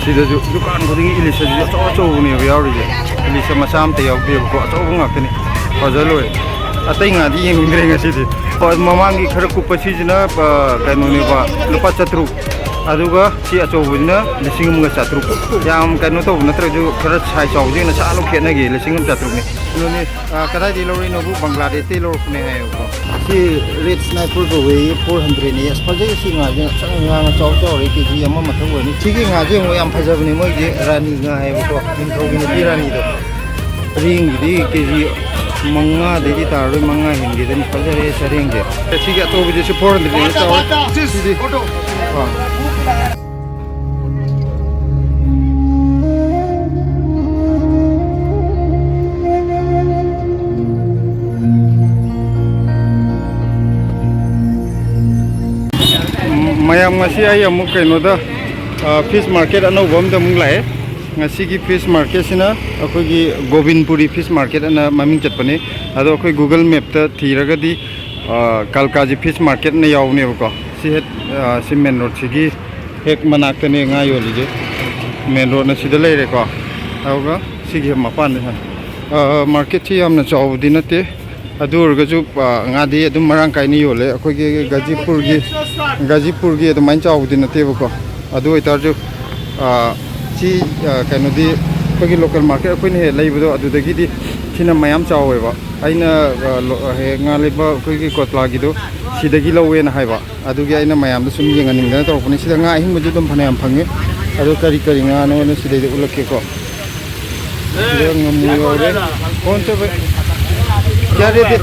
दुकान खुदी इलिस अचौबने यावरीजे इलिस मचा अमत यावदेबको अचौब ngakani फजलोय अतई ngaदी येंगिंद्रे ngasidi ममांगी खर कुपसिजना कनोनेबा लुपा 700 अदुगा सी अचौबना 1700 याम कनो तो नत्रजु खर साइ चावजिना चालो खेनगे 1700 ने नोने कदादि लौरिनोबु बांग्लादेश ते लौरखने हायको सी रेड स्नाइपर को वे 400 ने फजे सी ngaje nga चाव चाव रे केजी अमा मथौ वनि सिगी ngaje मो याम फजबने मोजे रानी nga हायको निथौगिना बि रानी दो रिंग दि केजी मंगा देगी तारो मंगा हिंदी दनि फजरे सरेंगे सिगी अतोबि जे 400 ने चाव सिदी हां मैम कईनोद फिश मार्केट अनौब लाए फिश मार्केट अखोगी गोविंदपुरी फिश मार्केट ममिंग चटपने अदो अखोई गूगल मैप थीरगदी कलकाजी फिश मार्केट ने यावनेबको सी मेन रोड सिगी हेक मनाक्तने nga योलीजे मेन रोड सिद लेरेको अदुगा सिगी मपान मार्केट सी यामना चावदी नते अदुरगजु ngaदी अदुम मरांग काइनी योले अखोगी गाजीपुर की अदुमाइन चावदी नतेबको अदु इतारजु सी कनोदी अखोगी लोकल मार्केट अखोइने हे लेबदो अदुदगिदी सिना मयाम चावेबा आइना हे ngaलेबा अखोगी कोतलागिदो सिदगी लवेना हाइबा अदुगी आइना मयामदो सुम येंगानिंगना तौरपनि सिदा nga हिंबजु दम फनायाम फंगे अदु करी करी nga नो सिदे उलकेको सिदा ngमु योरे कौन से क्या रेट है?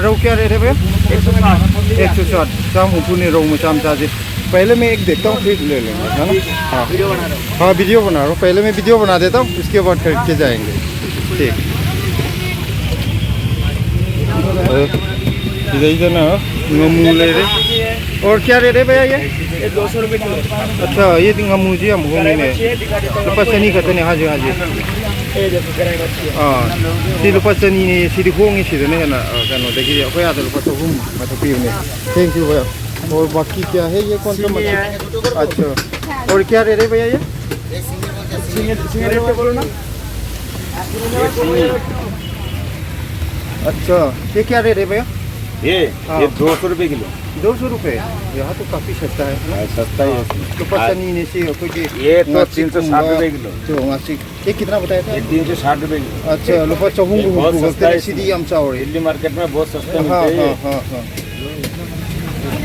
रौ क्या रेट है भैया? 160 शाम पुणे रौ में शाम चार्ज। पहले मैं एक देखता हूँ फिर ले लेंगे है ना? हाँ हाँ वीडियो बना रहा हूँ, पहले मैं वीडियो बना देता हूँ उसके बाद खरीद के जाएंगे। ठीक इधर ना ngमू ले रहे और क्या रेट है भैया ये? 200 रुपये किलो। अच्छा ये ngमू जी हम होंगे ने लुपा चनी खतने हाँ जी हाँ सी लुपा चनी ने सी होंगे सी ने है ना कनो देखिए अखोई आदे लुपा 200 ने थैंक यू भैया। और बाकी क्या है ये कौन सा मछली? अच्छा और क्या रेट है भैया ये? सिंगल रेट बोलो ना। अच्छा ये क्या रेट है भैया? ये 200 रुपये किलो। 200 रुपये यहाँ तो काफ़ी सस्ता है ना? सस्ता है तो पचनी ने से ये तो 360 रुपये किलो। तो ये कितना बताया था? 360 रुपये किलो। अच्छा लुपा चौहूंगू बोलते हैं सीधी हम चावल दिल्ली मार्केट में बहुत सस्ता हाँ हाँ हाँ हाँ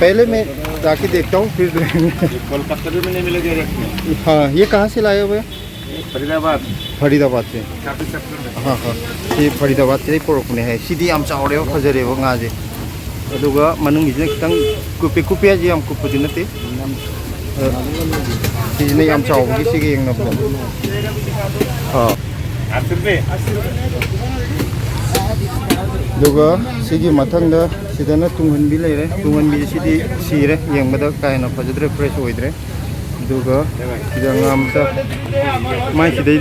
पहले मैं जाके देखता हूँ फिर कोलकाता में नहीं मिलेगा। हाँ ये कहाँ से लाए हुए? फरीदाबाद से हाँ हाँ ये फरीदाबाद से पुरखने है सीधी हम चावल फजरे गाजे अदुगा मनुंगिजना खितंग कुपे कुपे जी हम कुपदी नते सीजने हम चावगी सिगे यंगनबो हाँ दुगा सिगी मथंगदा सिदना तुंगहनबी लेरे तुंगहनबी सिदी सिरे यंगबदा कायना फजद्रे फ्रेश होइद्रे दुगा सिदा ngamsa mai sidai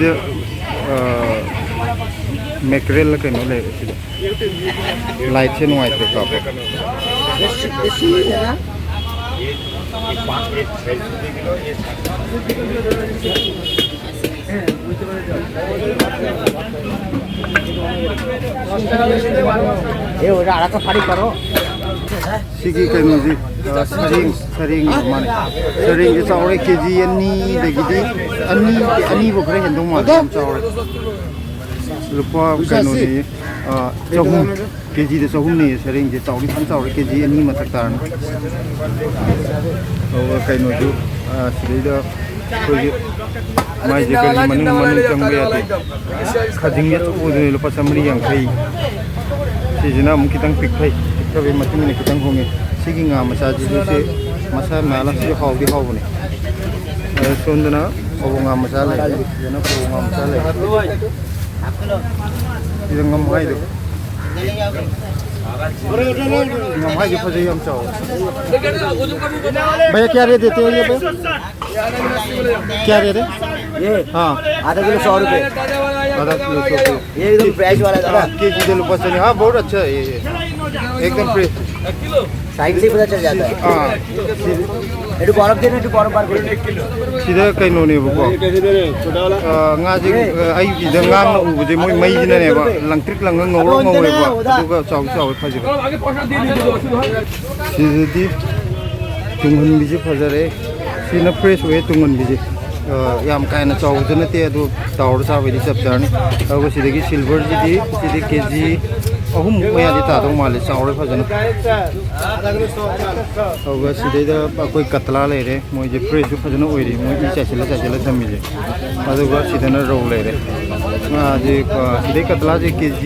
मैक्रेल कनो ले लाइट से नुआई थे का ये हो रहा का फाड़ी करो सिगी कनो जी सरिंग माने सरिंग जे चावरे केजी अन्नी देगिदी अन्नी बखरे हेंदो मा चावरे लुपा कनो ने चौहूम केजी दे चौहूम ने सरिंग जे चावरी फन चावरे केजी अन्नी मथक तारन और कनो जो सिदा कोई माइ जे करी मनु चंगे याते खदिंगे तो ओदे लुपा समरी यांखै सिजना मु कितंग पिखै पिखबे मतिन ने कितंग होंगे सिगी nga masa ji se masa mala si hawdi hawbone sondana obo nga masa le jana ko nga masa le इधर ngam hai do ngam hai जो फजे हम चाहो भैया क्या रेट देते हैं ये पे क्या रेट है ये हाँ आधा किलो 100 रुपये। आधा किलो 100 रुपये ये एकदम फ्रेश वाला था। केजी दे लुपा चनी हाँ बहुत अच्छा है ये एकदम फ्रेश साइड से पता चल जाता है। हाँ itu borok din itu borok bar kilo sida kainonebako ngaji aigida ngamna ubuje moi maijinaneba langtrik langa ngawro ngawreba aduga chaw chaw phajiba sididi tungun biji phajare sina fresh way tungun biji yam kaina chawde nate adu tawr chabedi chap charni ago sidagi silver jidi sidi kg ahum maya di ta dong male chawre phajana ago sidida koi katla lere moi je fresh phajana oiri moi chachila thamije aduga sidana row lere ma je sidai katla je kg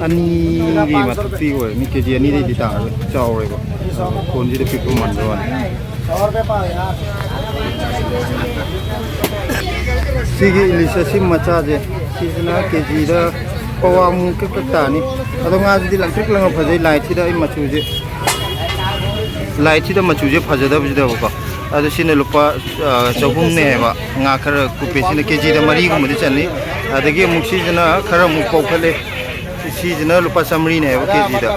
ani gi matpi oi ni kg ani di ta chawre ba kon ji de pipu mandwan sigi ilisa sim machaje sisna kg da pawam kakatani ado nga ji langtrik langa phajai light da I machuje light da machuje phajada bujida ko ado sine lupa chahum ne ba nga khara kupe sine kg da mari gu mudi chani adagi muksi jana khara mu paukhale si jana lupa samri ne ba kg da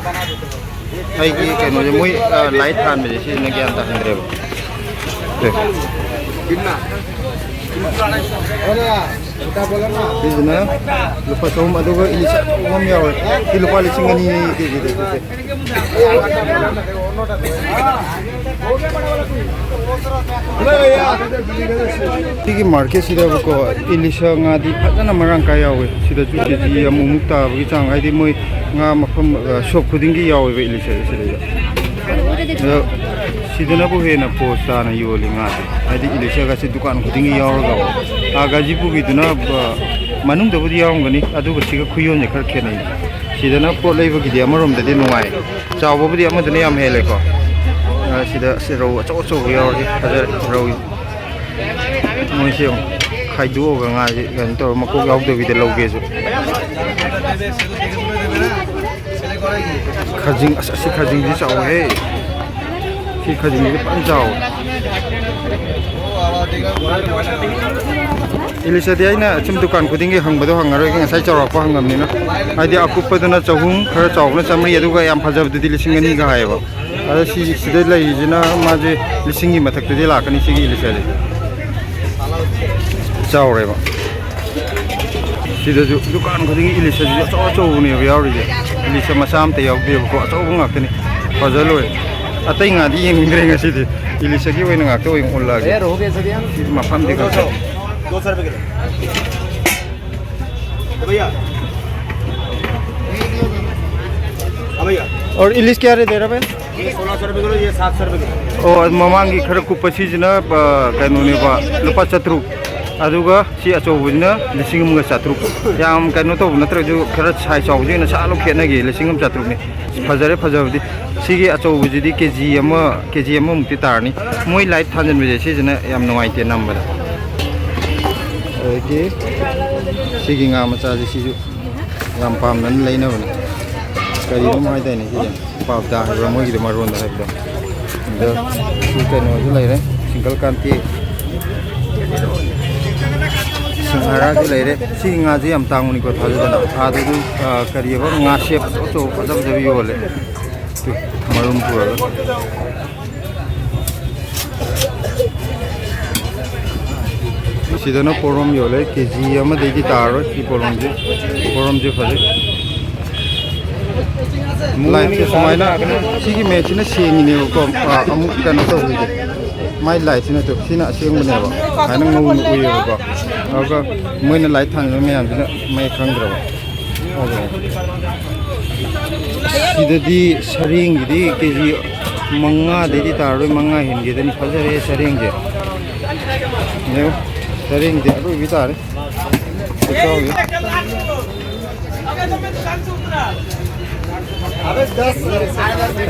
ai ki keno je moi light than me si ne gyan ta hindre ba kinna Bisna lupa tahun aduga ilisa umam yawe di lupa lising ani di tigi market sida ko ilisa ngadi phajana marang ka yawe sida ju keji amumukta bi chang ai di moi nga mafam shop khudingi yawe be ilisa sida sidana bu hena posta na yoli ngadi adi ilisa ga si dukan khudingi yawe ga agaji bu giduna manung da budi yaung gani aduga siga khuyon ne khar khenai sidana po leiba gidi amarom da de nuai chaw budi amadane yam hele ko sida siro chaw chaw yawi ada rawi moi siyo khaidu ga nga gan to makok yaw de bide loge su khajing asi khajing di chaw he si khajing ni pan chaw ilisa dia ina chum dukan kudingi hangbado hangaroi ki ngasai chawrak pa hangam ni na aidi akupaduna chahum khara chawna chamri aduga yam phajab du lisingani ga haiba ada si sidai lai jina maje lisingi mathak de lakani sigi ilisa le chawre ba sida dukan kudingi ilisa ji chaw chaw ni yauri je ilisa masam te yaw de ko chaw ngakani phajaloe atai nga di yeng ngre ngasi de ilisa ki wena ngak to yeng ulla ge ho ge sadian ma pham de ka 200 रुपए kilo भैया भैया और इलिस क्या rate दे रहा है ये 1600 रुपए kilo ये 700 रुपए किलो और ममांगी खर कुपसी जना कानूनी बा लुपा चतुर अदुगा सी अचौबुना लिसिंग मुगा चतुर याम कानो तो नत्र जो खर छाई चौजी न सालो खेनगी लिसिंग चतुर ने फजरे फजबदी सिगी अचौबुजी केजी अमा मुक्ति तारनी मोय लाइट थानजन बजे सी जना याम नवाइते नंबर ओके सिगी nga macha ji si yam pam nan leina bane kari no mai dai ne ji paw da ra moi gi maron da da su ke no ji lai re single kanti singhara ji lai re si nga ji am tang ni ko tha ju da a du kari ho nga shape so padam da yo le marum pura sidana porom yole kg ama de di taro ki porom je phale line se samaina sigi match na sengi ne ko amuk kana to hui mai light na to sina seng ne ba ana ngau nu uye ba aga moina light thang me am na mai khang dra ba sida di saring di kg manga de di taro manga hin ge den phajare saring je ne Sering dia tu bitar. Betul ya.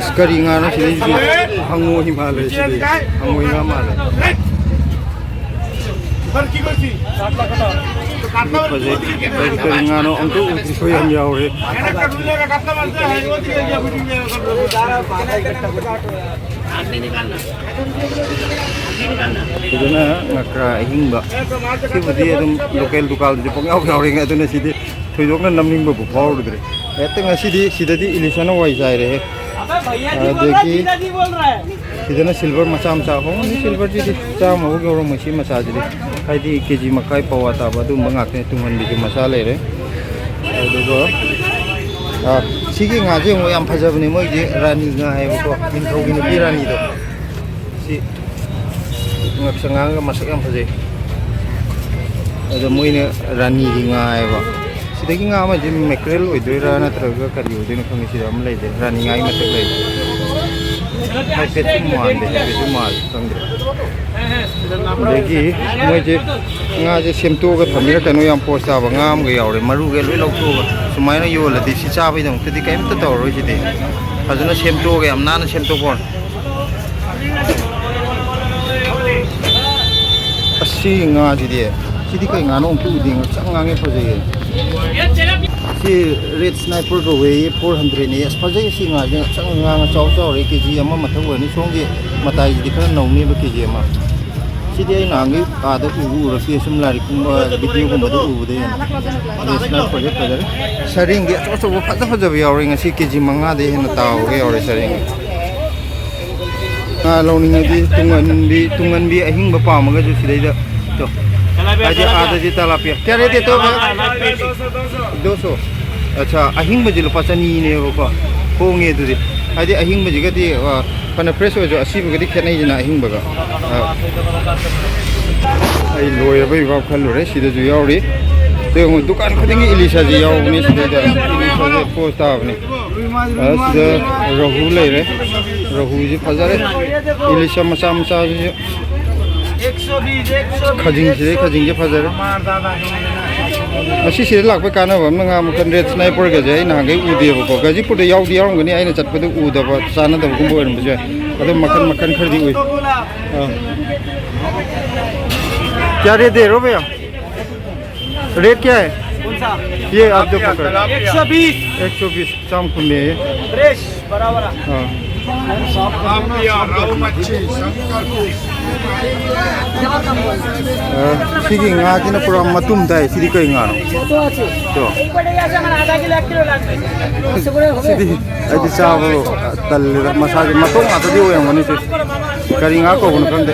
Sekali ngana sini hangu Himalaya sini, hangu Himalaya. Sekali ngana untuk yang jauh ni. Itu na ngakra hingga. Sibudi adum lokal dukal di pengau ngauring itu na sidi. Tuyok na namning bu power dre. Ete ngasi di sida di ilisana wai jai re. देखिए इधर silver मचा मचा हो silver जी चाम हो गौर मसी मचा जी हाइदी KG मकाई पवा ताब अदुम बंगाते तुंगन भी मसा ले रे अदुगो सिगी ngaje mo yam phajabni moi je rani nga hai ko min thogi ni rani do si ngak sangang ga masak yam phajai ado moi ne rani gi nga hai ba sidagi nga ma je mackerel oidoi ra na traga kari oidoi na khang si am lai de rani ngai ma tak lai hai pe tu mal de pe tu mal sang de देखिए मुझे ngaje semto ga thamira kanu yam posta ba ngam ga yaure maru ga loi lokto ba sumaina yo la di si cha bai dong tedi kaim ta taw ro ji de ajuna semto ga yam nana semto kon asi nga ji de si di kai nga no pu ding chang ngang e phaje si red sniper go we 400 ne phaje si nga je chang ngang chaw chaw re kg ama mathau ni song ge matai ji khana nong ni ba kg ama सिदे नांगे आदा उबु रफी सम लारी कुंबा video कुंबा दो उबु दे national project पर सरिंग गे तो तो फजा फजा भी और ngasi KG मंगा दे न ताव गे और सरिंग आ लोनिंग दी तुंगन भी अहिंग बा पाम गे जो सिदे तो आजे आदा जी तालापिया क्या रे दे तो 200 अच्छा अहिंग बजे लुपा चनी ने को होंगे दुदि आजे अहिंग बजे गति पन फ्रेश हो जो असी बगदी खेनै जना अहिंग बगा ai loi bai ba khal re sida ju yauri te ngo dukan khading ilisa ji yaw ni sida da ilisa je post ta apne sida rahu le re rahu ji phajare ilisa macha macha ji 120 khajing je phajare asi sida lak pa kana ba nga ma kan red sniper ga je na ga u de ko ga ji pu de yaw di yaw ngani aina chat pa du u da ba sana da ko bo en ba je ado makan makan khadi ui क्या rate दे रहे हो भैया rate क्या है कौन सा ये आप जो पकड़ 120 शाम खुले है फ्रेश बराबर हाँ सिगी ngaji na pura matum dai sidi kai ngano to sidi ai chavo tal massage matum ata di oyang ngani se kari nga ko gun kande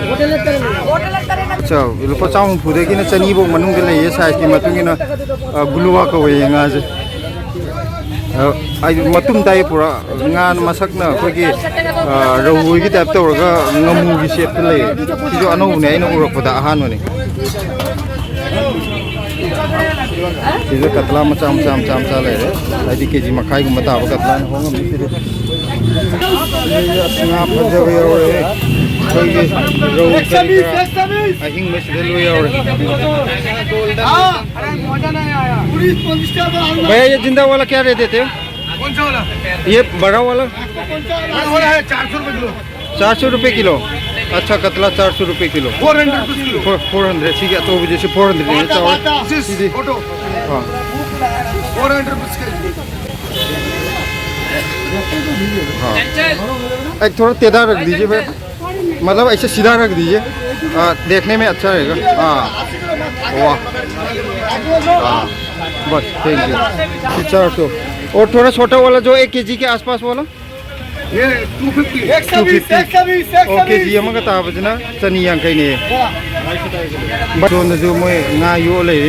अच्छा लुपा चाम फुदे कि चनी बो मनुंग ले ये साइज की मतुंग ना गुलुवा को वे ngaje ai matum dai pura ngan masak na ko ki rohu ki tap to ga ngamu gi shape le ki jo anu ne ina urok pada ahan ne ki jo katla macam macam le re ai di kg makai gu mata ba katla ne hong mi se ye asna phajja we ore ko ki rohu अहिंग में से लो यार हां अरे मजा नहीं आया पूरी 50 का भैया ये जिंदा वाला क्या रेट देते हो कौन सा वाला ये बड़ा वाला वाला है 400 रुपए किलो 400 रुपए किलो अच्छा कतला 400 रुपए किलो 400 किलो 400 ठीक है तो जैसे 400 है चावल सीधी फोटो हां 400 रुपए हां एक थोड़ा तेजा रख दीजिए भाई मतलब ऐसे सीधा रख दीजिए देखने में अच्छा रहेगा हाँ वाह बस थैंक यू 400 और थोड़ा छोटा वाला जो 1 kg के आसपास वाला ये 250 ओके जी हम का ताबजना चनी यांkai ने बसोन जो मोय nga yo le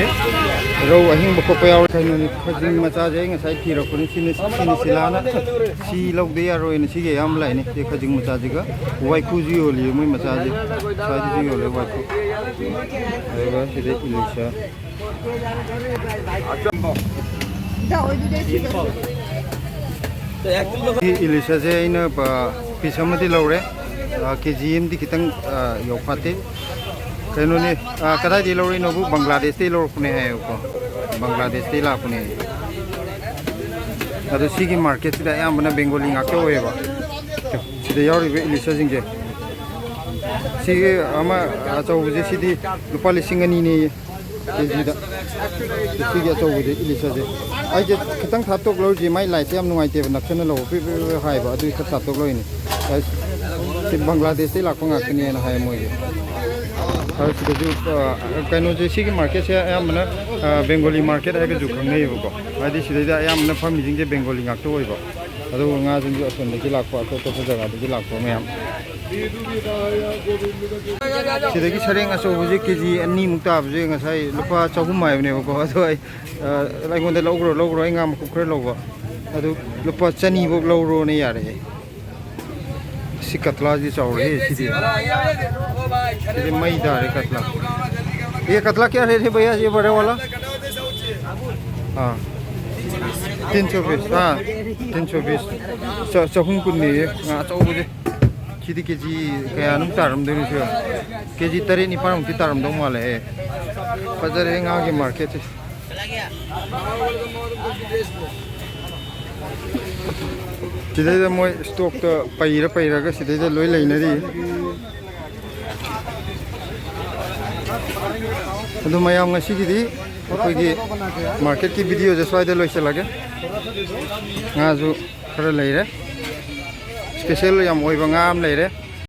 रो अहिंग बको पयाव खाइनो नि खजिंग मचा जे ngasai थि रखनि सिनि सिलाना सि लग दे यारो इन सिगे याम लाइ नि ते खजिंग मचा जिगा वाइ खुजि ओलि मोय मचा जे साजि जि ओले वाइ खु एबा सिदे इलिसा इलिसा जे इन पिसमदि लौरे केजीएम दि खितंग योफाते कनो ने कदा दि लौरे नबु बांग्लादेश ते लौरखने है को बांग्लादेश ते लाखने अदो सिगी मार्केट सिदा यामना बेंगोली ngakto होएबा सिदा यावरि बे इलिसा जिंगे सिगे आमा आचौ जे सिदि रुपा लिसिंग नि ने केजीदा सिगे आचौ जे इलिसा जे ai je खितंग थातोक लो जे माइ लाइट याम नुंगाइते नक्सन लो पे हाइबा अदु ख थातोक लो नि सि बांग्लादेश ते लाखो ngakने ना हाय मोय और जो कनो जे सिगी मार्केट से यामना बेंगोली मार्केट है जो खंगै बको आदि सिदा यामना फार्मिंग जे बेंगोली ngakto होइबा ꯑꯗꯨꯒ ꯉꯥꯁꯤꯡꯁꯨ ꯑꯁꯣꯝꯗꯒꯤ ꯂꯥꯛꯄ ꯑꯇꯣꯞ ꯑꯇꯣꯞꯄ ꯖꯒꯥꯗꯒꯤ ꯂꯥꯛꯄ ꯃꯌꯥꯝ ꯁꯤꯗꯒꯤ ꯁꯔꯦꯡ ꯑꯆꯧꯕꯁꯦ ꯀꯦꯖꯤ 2ꯃꯨꯛ ꯇꯥꯕꯁꯦ ꯉꯁꯥꯏ ꯂꯨꯄꯥ 300 ꯍꯥꯏꯕꯅꯦꯕꯀꯣ ꯑꯗꯣ ꯑꯩꯉꯣꯟꯗ ꯂꯧꯈ꯭ꯔꯣ ꯑꯩ ꯉꯥ ꯃꯀꯨꯞ ꯈꯔ ꯂꯧꯕ ꯑꯗꯨ ꯂꯨꯄꯥ 200 ꯐꯥꯎ लौरोने यार है सी कतला जी चावल है सीधी मई दार है कतला ये कतला क्या रेट है भैया ये बड़े वाला हाँ 320 हाँ 320 चहुम कुन्नी चावल सीधी केजी क्या नुम तारम देने से केजी 3 निपान मुक्ति तारम दो माले है बाजार है गाँव के मार्केट है सिदैदा मोय स्टॉक तो पैरगा सिदैदा लोय लेनरी अदु मयाम ngasiगidi अखोयगी मार्केट की वीडियो जे स्वाइदा लोयसलागे ngaजु खरा लेरे स्पेशल याम ओइबा ngam लेरे